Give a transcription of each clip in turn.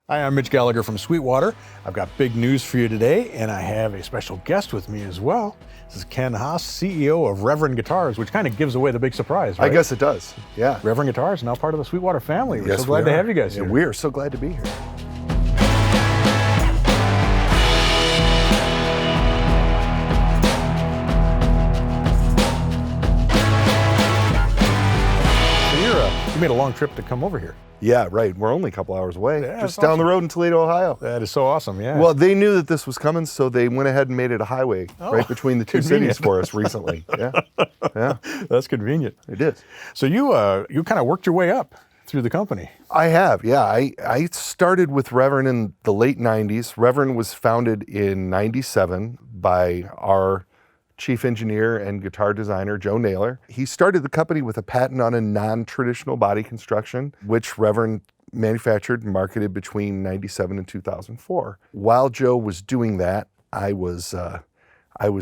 Hi, I'm Mitch Gallagher from Sweetwater. I've got big news for you today, and I have a special guest with me as well. This is Ken Haas, CEO of Reverend Guitars, which kind of gives away the big surprise, right? I guess it does, yeah. Reverend Guitars, now part of the Sweetwater family. We're Yes, so glad we to are. have you guys here. We are so glad to be here. So you made a long trip to come over here. Yeah, right. We're only a couple hours away, Yeah, just that's down the awesome. road in Toledo, Ohio. That is so awesome, yeah. Well, they knew that this was coming, so they went ahead and made it a highway right between the two convenient. cities for us recently. Yeah, yeah, That's convenient. it is. So you kind of worked your way up through the company. I have, yeah. I started with Reverend in the late 90s. Reverend was founded in 97 by our chief engineer and guitar designer, Joe Naylor. He started the company with a patent on a non-traditional body construction, which Reverend manufactured and marketed between 97 and 2004. While Joe was doing that, I was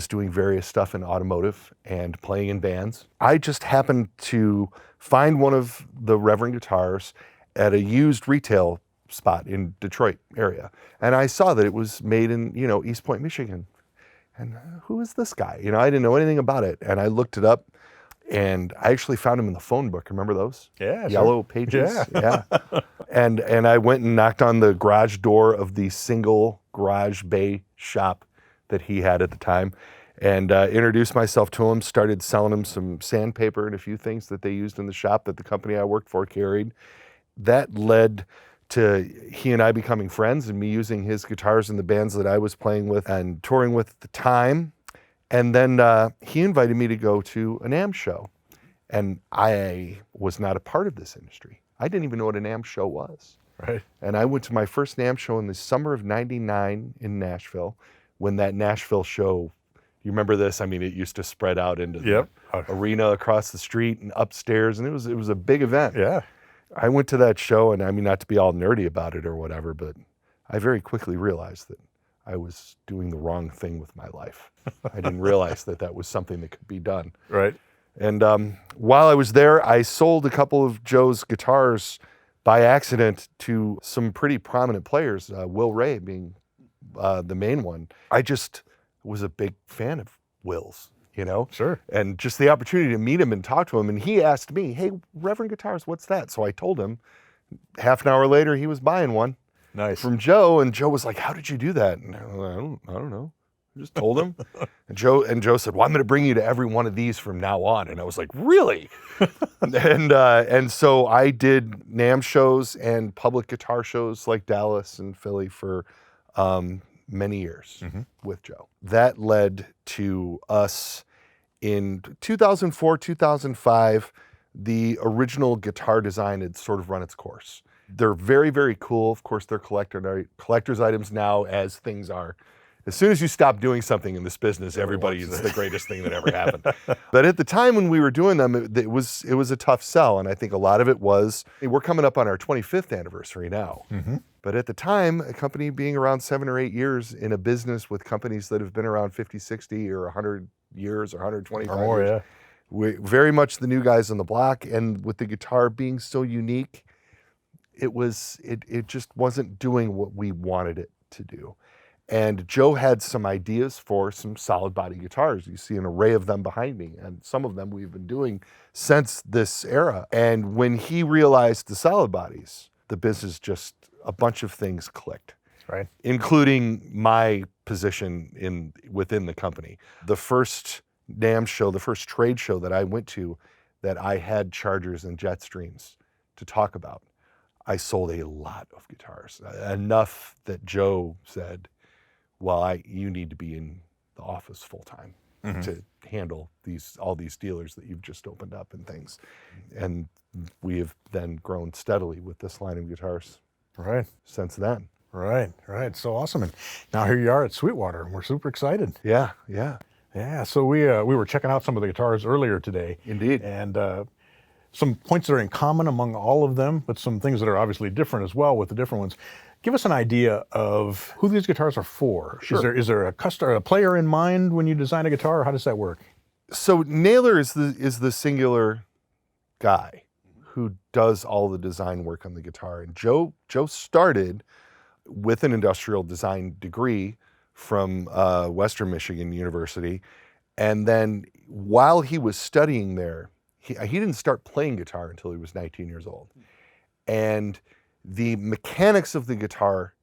doing various stuff in automotive and playing in bands. I just happened to find one of the Reverend guitars at a used retail spot in Detroit area. And I saw that it was made in, East Point, Michigan. And who is this guy? I didn't know anything about it. And I looked it up, and I actually found him in the phone book. Remember those? Yeah, Yellow pages? Yeah. Yeah. And I went and knocked on the garage door of the single garage bay shop that he had at the time, and introduced myself to him, started selling him some sandpaper and a few things that they used in the shop that the company I worked for carried. That led to he and I becoming friends and me using his guitars in the bands that I was playing with and touring with at the time. And then he invited me to go to a NAMM show. And I was not a part of this industry. I didn't even know what a NAMM show was. Right. And I went to my first NAMM show in the summer of '99 in Nashville, when that Nashville show, you remember this? I mean, it used to spread out into the arena across the street and upstairs, and it was a big event. Yeah. I went to that show, and I mean, not to be all nerdy about it or whatever, but I very quickly realized that I was doing the wrong thing with my life. I didn't realize that that was something that could be done. Right. And while I was there, I sold a couple of Joe's guitars by accident to some pretty prominent players, Will Ray being the main one. I just was a big fan of Will's. Sure. And just the opportunity to meet him and talk to him. And he asked me, "Hey, Reverend Guitars, what's that?" So I told him. Half an hour later, he was buying one Nice. from Joe. And Joe was like, "How did you do that?" And I was like, I don't know. I just told him. and Joe said, "Well, I'm going to bring you to every one of these from now on." And I was like, "Really?" and so I did NAMM shows and public guitar shows like Dallas and Philly for many years with Joe. That led to us in 2004, 2005, the original guitar design had sort of run its course. They're very, very cool. Of course, they're collector's items now, as things are. As soon as you stop doing something in this business, everybody is the greatest thing that ever happened. But at the time when we were doing them, it was a tough sell. And I think a lot of it was, we're coming up on our 25th anniversary now. But at the time, a company being around 7 or 8 years in a business with companies that have been around 50, 60 or 100 years or 125 Or more, years, yeah. we're very much the new guys on the block. And with the guitar being so unique, it just wasn't doing what we wanted it to do. And Joe had some ideas for some solid body guitars. You see an array of them behind me, and some of them we've been doing since this era. And when he realized the solid bodies, the business just, a bunch of things clicked. Right. Including my position within the company. The first NAMM show, the first trade show that I went to, that I had Chargers and Jetstreams to talk about, I sold a lot of guitars. Enough that Joe said, "Well, you need to be in the office full time to handle all these dealers that you've just opened up and things." And we have then grown steadily with this line of guitars Right. since then. Right. So awesome. And now here you are at Sweetwater, and we're super excited. Yeah. Yeah. So we were checking out some of the guitars earlier today. Indeed. And some points that are in common among all of them, but some things that are obviously different as well with the different ones. Give us an idea of who these guitars are for. Sure. Is there a player in mind when you design a guitar, or how does that work? So Naylor is the singular guy who does all the design work on the guitar. And Joe started with an industrial design degree from Western Michigan University. And then while he was studying there, he didn't start playing guitar until he was 19 years old. And the mechanics of the guitar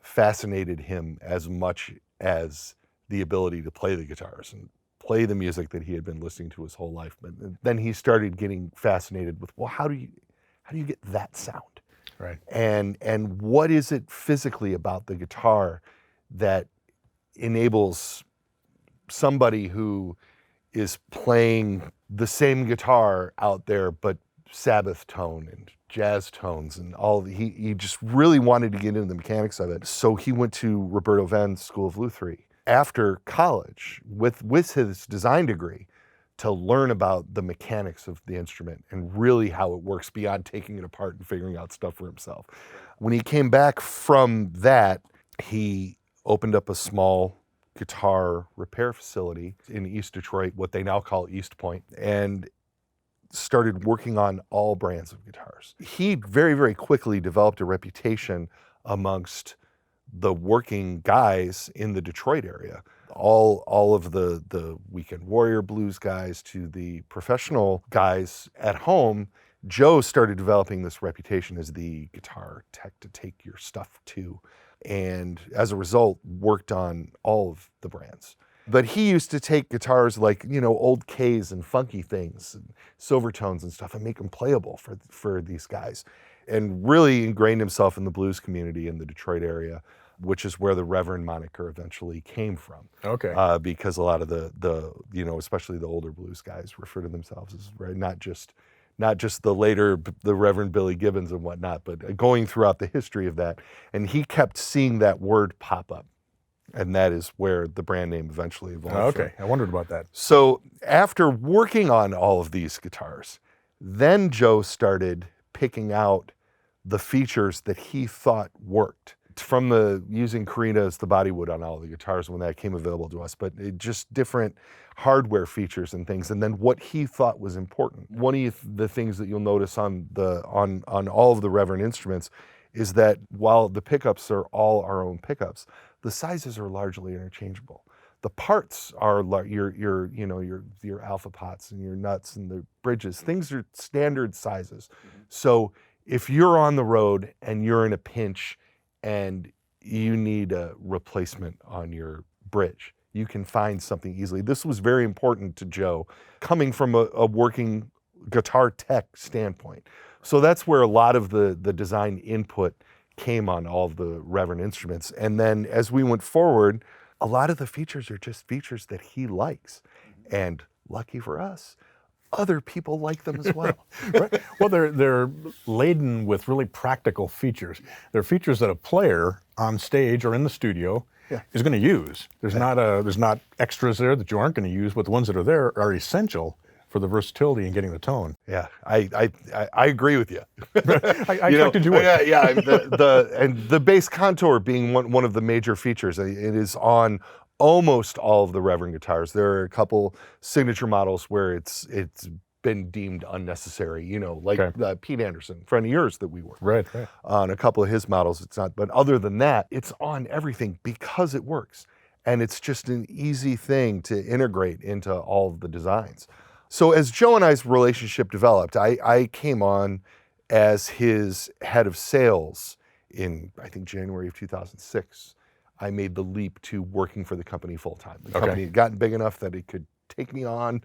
fascinated him as much as the ability to play the guitars and play the music that he had been listening to his whole life. But then he started getting fascinated with, well, how do you get that sound? Right. And what is it physically about the guitar that enables somebody who is playing the same guitar out there, but Sabbath tone and jazz tones and all. He just really wanted to get into the mechanics of it. So he went to Roberto Venn's School of Luthery after college with his design degree to learn about the mechanics of the instrument and really how it works beyond taking it apart and figuring out stuff for himself. When he came back from that, he opened up a small guitar repair facility in East Detroit, what they now call East Point, and started working on all brands of guitars. He very, very quickly developed a reputation amongst the working guys in the Detroit area. All of the Weekend Warrior blues guys to the professional guys at home, Joe started developing this reputation as the guitar tech to take your stuff to. And as a result, worked on all of the brands. But he used to take guitars like, old K's and funky things, and Silvertones and stuff, and make them playable for these guys. And really ingrained himself in the blues community in the Detroit area, which is where the Reverend moniker eventually came from. Okay. Because a lot of the especially the older blues guys refer to themselves as, right, not just the Reverend Billy Gibbons and whatnot, but going throughout the history of that. And he kept seeing that word pop up. And that is where the brand name eventually evolved. Okay, I wondered about that. So after working on all of these guitars, then Joe started picking out the features that he thought worked. From using Carina as the body wood on all the guitars when that came available to us, but just different hardware features and things, and then what he thought was important. One of the things that you'll notice on all of the Reverend instruments is that while the pickups are all our own pickups, the sizes are largely interchangeable. The parts are your alpha pots and your nuts and the bridges. Things are standard sizes. So if you're on the road and you're in a pinch and you need a replacement on your bridge, you can find something easily. This was very important to Joe, coming from a working guitar tech standpoint. So that's where a lot of the design input came on all of the Reverend instruments. And then as we went forward, a lot of the features are just features that he likes. And lucky for us, other people like them as well. Right. Well, they're laden with really practical features. They're features that a player on stage or in the studio is going to use. There's not extras there that you aren't going to use, but the ones that are there are essential for the versatility and getting the tone. Yeah, I agree with you. I expected you would. Yeah. And the bass contour being one of the major features. It is on almost all of the Reverend guitars. There are a couple signature models where it's been deemed unnecessary, like Pete Anderson, friend of yours that we worked right. on a couple of his models. It's not, but other than that, it's on everything because it works. And it's just an easy thing to integrate into all of the designs. So as Joe and I's relationship developed, I came on as his head of sales in, I think, January of 2006. I made the leap to working for the company full-time. The company had gotten big enough that it could take me on,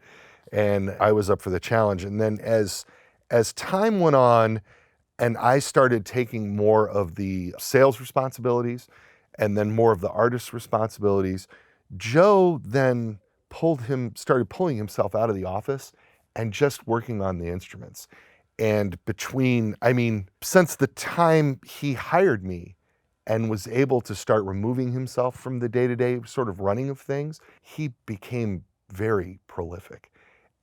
and I was up for the challenge. And then as time went on and I started taking more of the sales responsibilities and then more of the artist responsibilities, Joe then started pulling himself out of the office and just working on the instruments. And since the time he hired me and was able to start removing himself from the day-to-day sort of running of things, he became very prolific.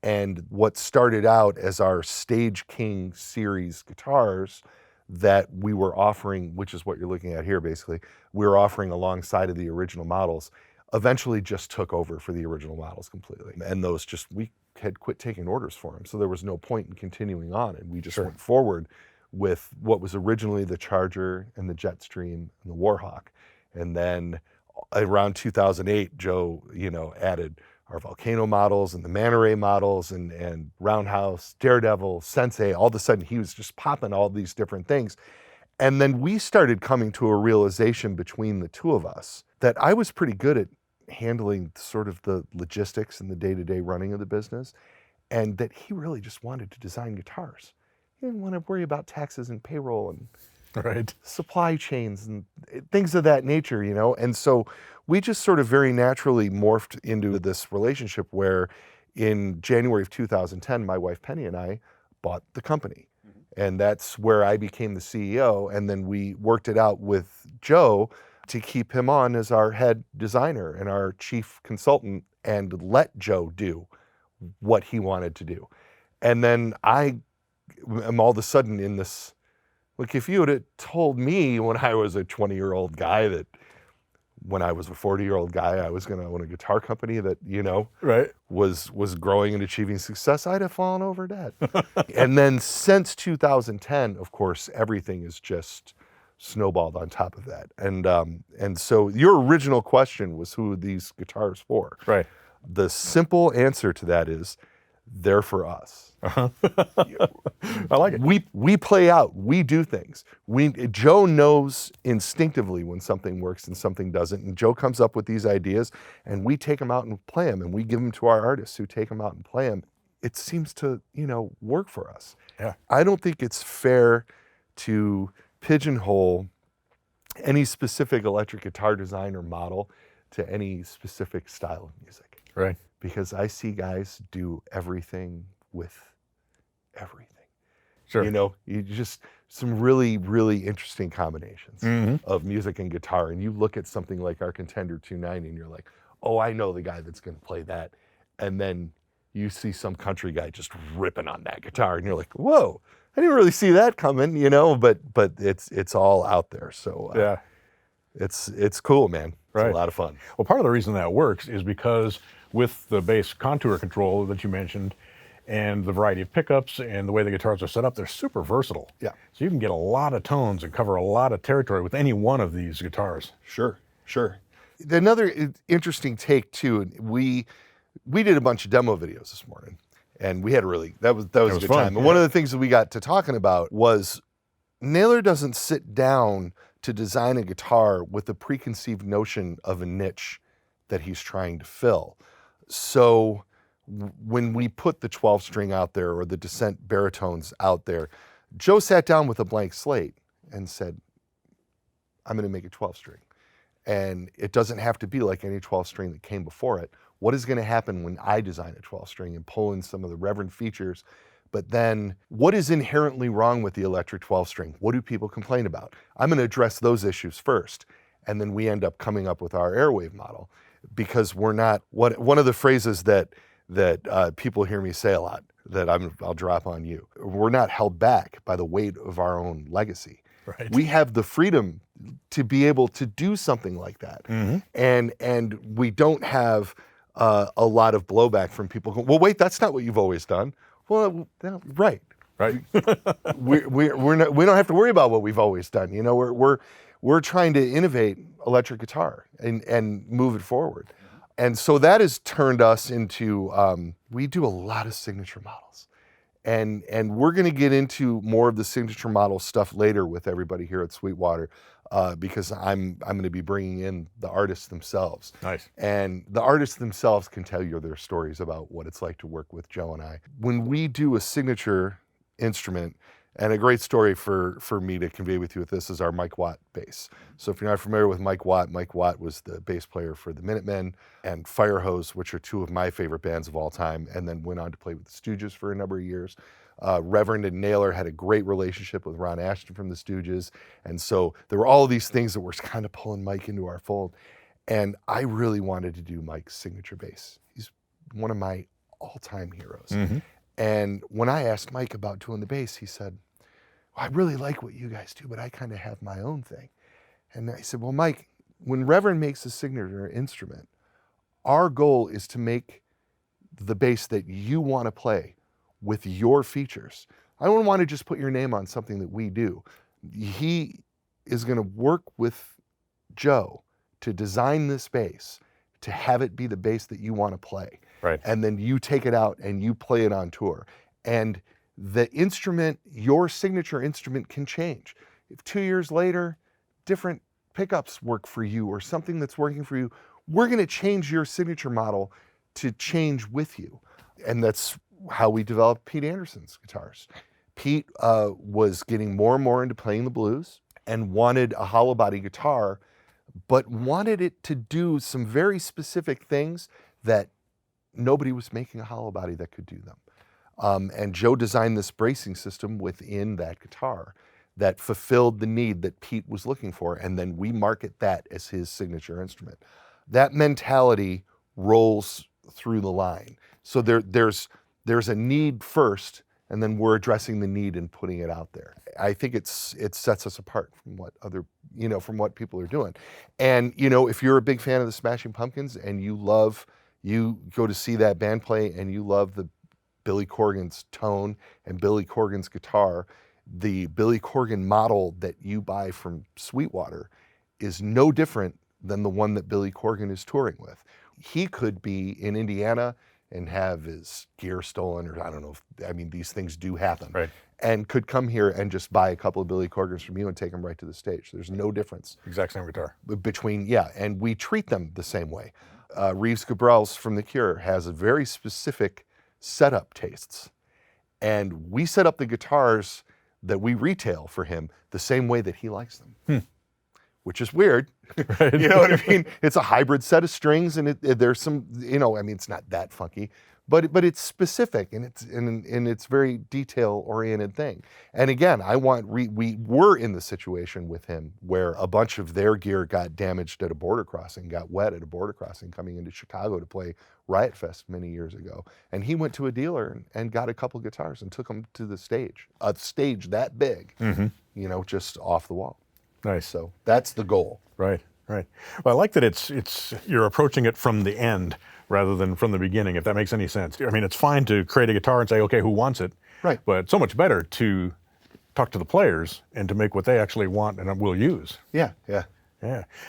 And what started out as our Stage King series guitars that we were offering, which is what you're looking at here basically, we were offering alongside of the original models, eventually just took over for the original models completely. And we had quit taking orders for them. So there was no point in continuing on. And we just went forward with what was originally the Charger and the Jetstream and the Warhawk. And then around 2008, Joe, added our Volcano models and the Manta Ray models and Roundhouse, Daredevil, Sensei. All of a sudden, he was just popping all these different things. And then we started coming to a realization between the two of us that I was pretty good at handling sort of the logistics and the day-to-day running of the business, and that he really just wanted to design guitars. He didn't want to worry about taxes and payroll and supply chains and things of that nature, And so we just sort of very naturally morphed into this relationship where in January of 2010, my wife Penny and I bought the company. And that's where I became the CEO. And then we worked it out with Joe to keep him on as our head designer and our chief consultant and let Joe do what he wanted to do. And then I am all of a sudden in this, look, if you had told me when I was a 20-year-old guy that when I was a 40-year-old guy, I was going to own a guitar company that, was growing and achieving success, I'd have fallen over dead. And then since 2010, of course, everything is just snowballed on top of that. And so your original question was, who are these guitars for? Right. The simple answer to that is, they're for us. I like it. We play out. We do things. Joe knows instinctively when something works and something doesn't. And Joe comes up with these ideas, and we take them out and play them, and we give them to our artists who take them out and play them. It seems to, work for us. Yeah. I don't think it's fair to pigeonhole any specific electric guitar design or model to any specific style of music. Right. Because I see guys do everything with everything. Sure. You just some really, really interesting combinations of music and guitar. And you look at something like our Contender 290 and you're like, oh, I know the guy that's going to play that. And then you see some country guy just ripping on that guitar and you're like, whoa, I didn't really see that coming, but it's all out there. So yeah, it's cool, man. It's a lot of fun. Well, part of the reason that works is because with the bass contour control that you mentioned and the variety of pickups and the way the guitars are set up, they're super versatile. Yeah. So you can get a lot of tones and cover a lot of territory with any one of these guitars. Sure. Another interesting take too, we did a bunch of demo videos this morning, and we had that was a good fun. time. And one of the things that we got to talking about was Naylor doesn't sit down to design a guitar with a preconceived notion of a niche that he's trying to fill. So when we put the 12-string out there or the Descent baritones out there, Joe sat down with a blank slate and said, I'm going to make a 12-string. And it doesn't have to be like any 12-string that came before it. What is going to happen when I design a 12-string and pull in some of the Reverend features? But then what is inherently wrong with the electric 12-string? What do people complain about? I'm going to address those issues first. And then we end up coming up with our Airwave model, because we're not, one of the phrases that people hear me say a lot that I'll drop on you. We're not held back by the weight of our own legacy. Right. We have the freedom to be able to do something like that. And we don't have a lot of blowback from people going, well, wait, that's not what you've always done. Well, right. we don't have to worry about what we've always done. We're trying to innovate electric guitar and move it forward. And so that has turned us into, we do a lot of signature models. And we're going to get into more of the signature model stuff later with everybody here at Sweetwater, because I'm going to be bringing in the artists themselves. Nice. And the artists themselves can tell you their stories about what it's like to work with Joe and I. When we do a signature instrument, and a great story for me to convey with you with this is our Mike Watt bass. So if you're not familiar with Mike Watt was the bass player for the Minutemen and Firehose, which are two of my favorite bands of all time, and then went on to play with the Stooges for a number of years. Reverend and Naylor had a great relationship with Ron Ashton from the Stooges. And so there were all of these things that were kind of pulling Mike into our fold. And I really wanted to do Mike's signature bass. He's one of my all-time heroes. And when I asked Mike about doing the bass, he said, well, I really like what you guys do, but I kind of have my own thing. And I said, well, Mike, when Reverend makes a signature instrument, our goal is to make the bass that you want to play with your features. I don't want to just put your name on something that we do. He is going to work with Joe to design this bass, to have it be the bass that you want to play. Right. And then you take it out and you play it on tour. And the instrument, your signature instrument, can change. If 2 years later, different pickups work for you or something that's working for you, we're going to change your signature model to change with you. And that's how we developed Pete Anderson's guitars. Pete was getting more and more into playing the blues and wanted a hollow body guitar, but wanted it to do some very specific things that nobody was making a hollow body that could do them. And Joe designed this bracing system within that guitar that fulfilled the need that Pete was looking for, and then we market that as his signature instrument. That mentality rolls through the line. So there's a need first, and then we're addressing the need and putting it out there. I think it sets us apart from what other, from what people are doing. And, if you're a big fan of the Smashing Pumpkins and you go to see that band play and you love the Billy Corgan's tone and Billy Corgan's guitar, the Billy Corgan model that you buy from Sweetwater is no different than the one that Billy Corgan is touring with. He could be in Indiana and have his gear stolen, or I don't know these things do happen. Right. And could come here and just buy a couple of Billy Corgans from you and take them right to the stage. There's no difference. Exact same guitar. And we treat them the same way. Reeves Gabrels from The Cure has a very specific setup tastes. And we set up the guitars that we retail for him the same way that he likes them. Which is weird. Right. You know what I mean? It's a hybrid set of strings, and there's some, it's not that funky, but it's specific, and it's very detail-oriented thing. And again, we were in the situation with him where a bunch of their gear got damaged at a border crossing, got wet at a border crossing coming into Chicago to play Riot Fest many years ago. And he went to a dealer and got a couple guitars and took them to the stage, a stage that big, just off the wall. Nice. So that's the goal. Right. Well, I like that it's you're approaching it from the end rather than from the beginning, if that makes any sense. It's fine to create a guitar and say, okay, who wants it? Right. But it's so much better to talk to the players and to make what they actually want and will use. Yeah.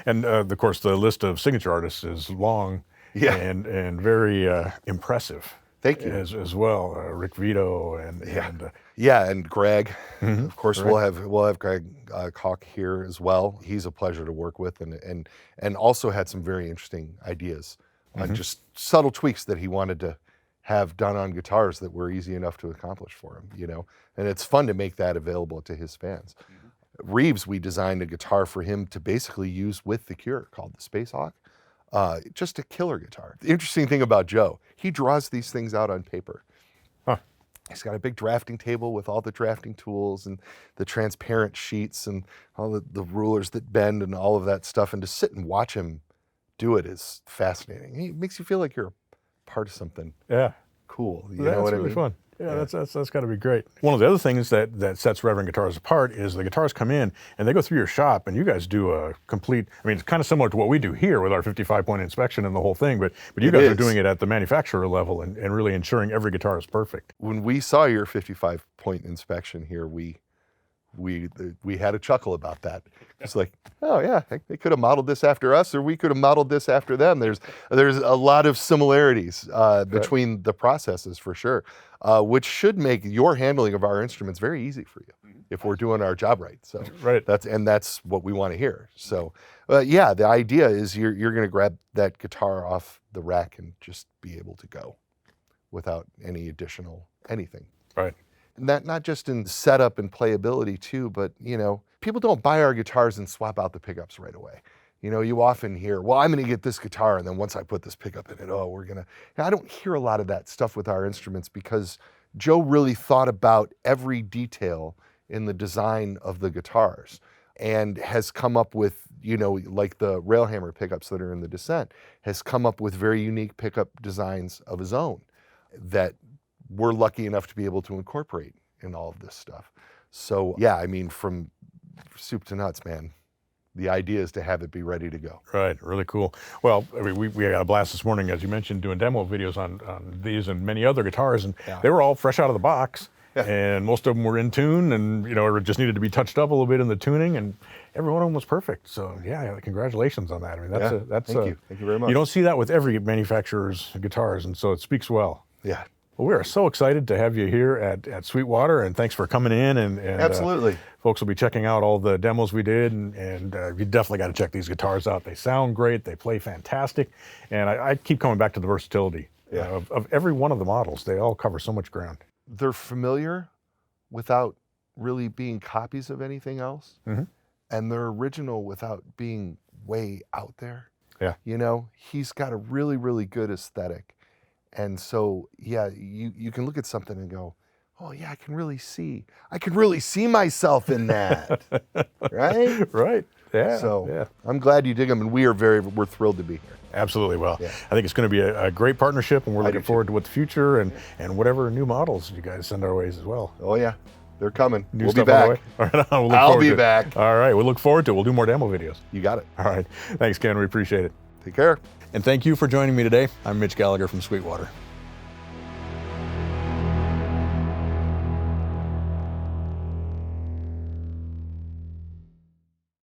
And of course, the list of signature artists is long and very impressive. Thank you. As well, Rick Vito and Greg. Mm-hmm. Of course, we'll have Greg Koch here as well. He's a pleasure to work with, and also had some very interesting ideas on just subtle tweaks that he wanted to have done on guitars that were easy enough to accomplish for him. And it's fun to make that available to his fans. Reeves, we designed a guitar for him to basically use with The Cure called the Space Hawk. Just a killer guitar. The interesting thing about Joe, he draws these things out on paper. Huh. He's got a big drafting table with all the drafting tools and the transparent sheets and all the rulers that bend and all of that stuff. And to sit and watch him do it is fascinating. It makes you feel like you're a part of something cool. You know what I mean? Really fun. Yeah, that's got to be great. One of the other things that sets Reverend Guitars apart is the guitars come in and they go through your shop and you guys do a complete, it's kind of similar to what we do here with our 55-point inspection and the whole thing, but you guys are doing it at the manufacturer level and really ensuring every guitar is perfect. When we saw your 55-point inspection here, we had a chuckle about that. It's like, oh yeah, they could have modeled this after us, or we could have modeled this after them. There's a lot of similarities between the processes for sure, which should make your handling of our instruments very easy for you if we're doing our job right. So that's what we want to hear. So the idea is you're going to grab that guitar off the rack and just be able to go without any additional anything. Right. And that not just in setup and playability too, but people don't buy our guitars and swap out the pickups right away. You often hear, well, I'm going to get this guitar, and then once I put this pickup in it, we're going to. I don't hear a lot of that stuff with our instruments because Joe really thought about every detail in the design of the guitars and has come up with, like the Railhammer pickups that are in the Descent, has come up with very unique pickup designs of his own that we're lucky enough to be able to incorporate in all of this stuff. So from soup to nuts, man, the idea is to have it be ready to go. Right, really cool. Well, we had a blast this morning, as you mentioned, doing demo videos on these and many other guitars, and they were all fresh out of the box. and most of them were in tune, and or just needed to be touched up a little bit in the tuning, and every one of them was perfect. So yeah, congratulations on that. I mean, that's thank you very much. You don't see that with every manufacturer's guitars, and so it speaks well. Yeah. Well, we are so excited to have you here at Sweetwater, and thanks for coming in. And Absolutely. Folks will be checking out all the demos we did, and you definitely got to check these guitars out. They sound great, they play fantastic, and I keep coming back to the versatility of every one of the models. They all cover so much ground. They're familiar without really being copies of anything else, and they're original without being way out there. Yeah. He's got a really, really good aesthetic. And so, yeah, you can look at something and go, oh yeah, I can really see myself in that, right? Right. Yeah. So yeah. I'm glad you dig them, and we're thrilled to be here. Absolutely. Well, I think it's going to be a great partnership, and we're looking forward to what the future and whatever new models you guys send our ways as well. Oh yeah, they're coming. New We'll be stuff on the way? back. All right, I'll be back. All right, we look forward to it. We'll do more demo videos. You got it. All right. Thanks, Ken. We appreciate it. Take care. And thank you for joining me today. I'm Mitch Gallagher from Sweetwater.